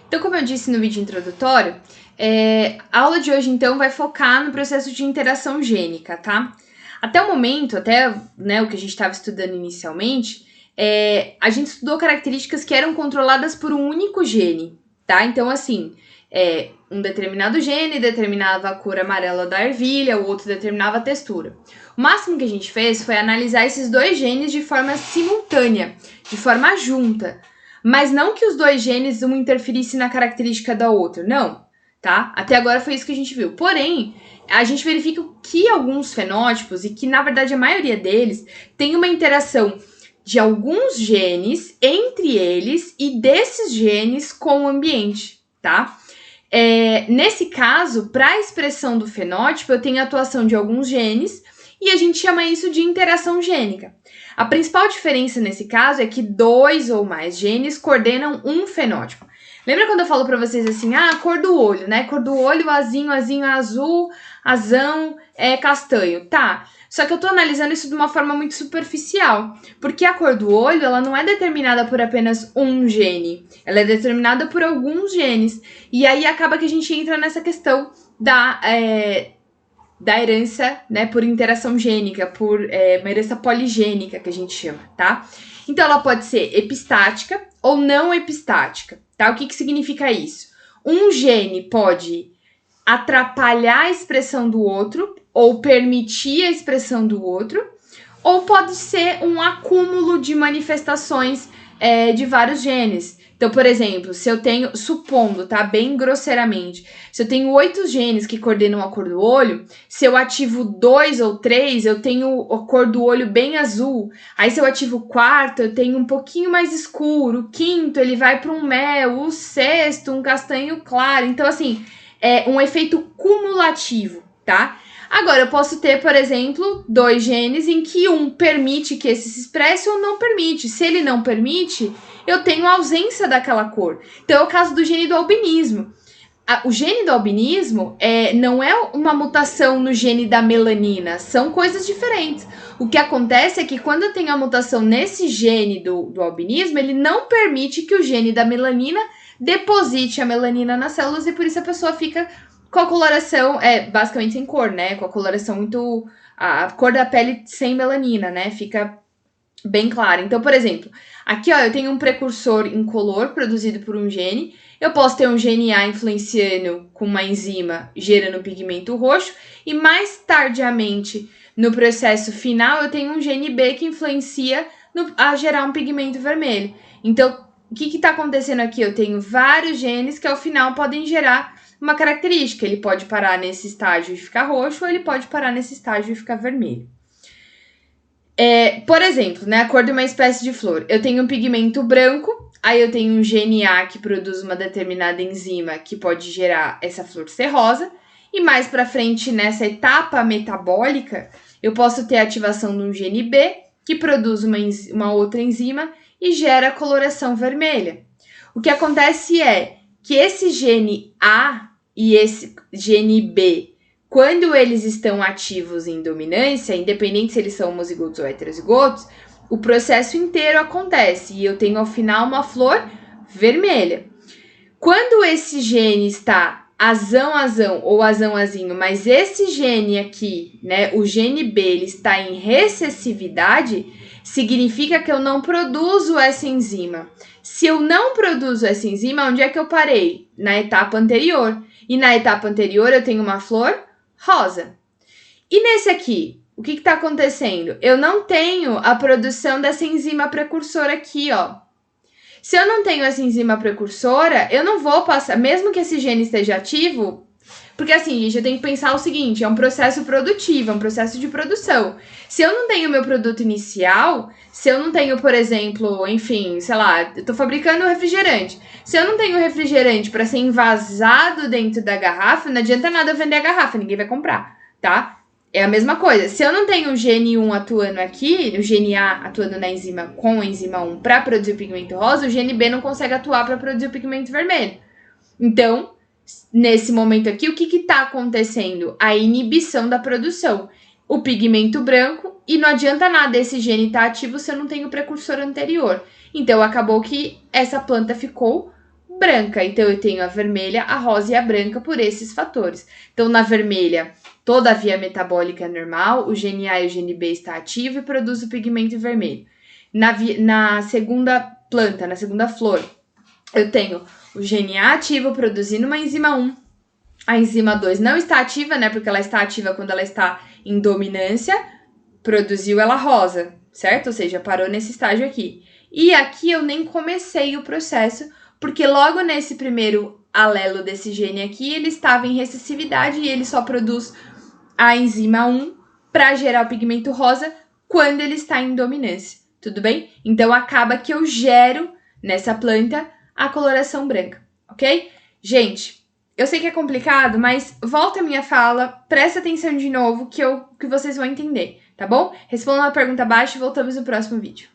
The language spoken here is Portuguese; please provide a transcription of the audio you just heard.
Então, como eu disse no vídeo introdutório, a aula de hoje, então, vai focar no processo de interação gênica, tá? Até o momento, o que a gente estava estudando inicialmente, a gente estudou características que eram controladas por um único gene, tá? Então, assim, um determinado gene determinava a cor amarela da ervilha, o outro determinava a textura. O máximo que a gente fez foi analisar esses dois genes de forma simultânea, de forma junta. Mas não que os dois genes um interferissem na característica da outra, não, tá? Até agora foi isso que a gente viu. Porém, a gente verifica que alguns fenótipos, e que na verdade a maioria deles, tem uma interação de alguns genes entre eles e desses genes com o ambiente, tá? Nesse caso, para a expressão do fenótipo, eu tenho a atuação de alguns genes e a gente chama isso de interação gênica. A principal diferença nesse caso é que 2 ou mais genes coordenam um fenótipo. Lembra quando eu falo para vocês assim, a cor do olho, né? Cor do olho, azinho é azul, azão é castanho, tá? Só que eu tô analisando isso de uma forma muito superficial, porque a cor do olho, ela não é determinada por apenas um gene, ela é determinada por alguns genes. E aí acaba que a gente entra nessa questão da herança, né, por interação gênica, por uma herança poligênica que a gente chama, tá? Então ela pode ser epistática ou não epistática, tá? O que significa isso? Um gene pode atrapalhar a expressão do outro ou permitir a expressão do outro, ou pode ser um acúmulo de manifestações de vários genes. Então, por exemplo, se eu tenho, supondo, tá, bem grosseiramente, se eu tenho 8 genes que coordenam a cor do olho, se eu ativo 2 ou 3, eu tenho a cor do olho bem azul. Aí se eu ativo o quarto, eu tenho um pouquinho mais escuro. O quinto, ele vai para um mel. O sexto, um castanho claro. Então, assim, é um efeito cumulativo, tá? Agora, eu posso ter, por exemplo, 2 genes em que um permite que esse se expresse ou não permite. Se ele não permite, eu tenho ausência daquela cor. Então, é o caso do gene do albinismo. O gene do albinismo não é uma mutação no gene da melanina, são coisas diferentes. O que acontece é que quando eu tenho a mutação nesse gene do albinismo, ele não permite que o gene da melanina deposite a melanina nas células e por isso a pessoa fica com a coloração, basicamente sem cor, né? Com a coloração muito... a cor da pele sem melanina, né? Fica bem clara. Então, por exemplo, aqui, ó, eu tenho um precursor incolor produzido por um gene. Eu posso ter um gene A influenciando com uma enzima gerando pigmento roxo. E mais tardiamente, no processo final, eu tenho um gene B que influencia a gerar um pigmento vermelho. Então, o que está acontecendo aqui? Eu tenho vários genes que ao final podem gerar uma característica. Ele pode parar nesse estágio e ficar roxo, ou ele pode parar nesse estágio e ficar vermelho. Por exemplo, né, a cor de uma espécie de flor. Eu tenho um pigmento branco, aí eu tenho um gene A que produz uma determinada enzima que pode gerar essa flor ser rosa. E mais para frente, nessa etapa metabólica, eu posso ter a ativação de um gene B que produz uma outra enzima e gera coloração vermelha. O que acontece é que esse gene A e esse gene B, quando eles estão ativos em dominância, independente se eles são homozigotos ou heterozigotos, o processo inteiro acontece e eu tenho ao final uma flor vermelha. Quando esse gene está azão ou azão-azinho, mas esse gene aqui, né, o gene B, ele está em recessividade, significa que eu não produzo essa enzima. Se eu não produzo essa enzima, onde é que eu parei? Na etapa anterior. E na etapa anterior eu tenho uma flor rosa. E nesse aqui, o que está acontecendo? Eu não tenho a produção dessa enzima precursora aqui, ó. Se eu não tenho essa enzima precursora, eu não vou passar, mesmo que esse gene esteja ativo, porque assim, gente, eu tenho que pensar o seguinte, é um processo produtivo, é um processo de produção. Se eu não tenho meu produto inicial, se eu não tenho, por exemplo, enfim, sei lá, eu tô fabricando refrigerante. Se eu não tenho refrigerante para ser envasado dentro da garrafa, não adianta nada eu vender a garrafa, ninguém vai comprar, tá? É a mesma coisa. Se eu não tenho o gene 1 atuando aqui, o gene A atuando na enzima com a enzima 1 para produzir o pigmento rosa, o gene B não consegue atuar para produzir o pigmento vermelho. Então, nesse momento aqui, o que está acontecendo? A inibição da produção. O pigmento branco, e não adianta nada esse gene estar ativo se eu não tenho o precursor anterior. Então, acabou que essa planta ficou branca. Então, eu tenho a vermelha, a rosa e a branca por esses fatores. Então, na vermelha, toda a via metabólica é normal, o gene A e o gene B está ativo e produz o pigmento vermelho. Na segunda planta, na segunda flor, eu tenho o gene A ativo produzindo uma enzima 1. A enzima 2 não está ativa, né? Porque ela está ativa quando ela está em dominância, produziu ela rosa, certo? Ou seja, parou nesse estágio aqui. E aqui eu nem comecei o processo, porque logo nesse primeiro alelo desse gene aqui, ele estava em recessividade e ele só produz a enzima 1 para gerar o pigmento rosa quando ele está em dominância, tudo bem? Então, acaba que eu gero nessa planta a coloração branca, ok? Gente, eu sei que é complicado, mas volta a minha fala, presta atenção de novo que vocês vão entender, tá bom? Respondam a pergunta abaixo e voltamos no próximo vídeo.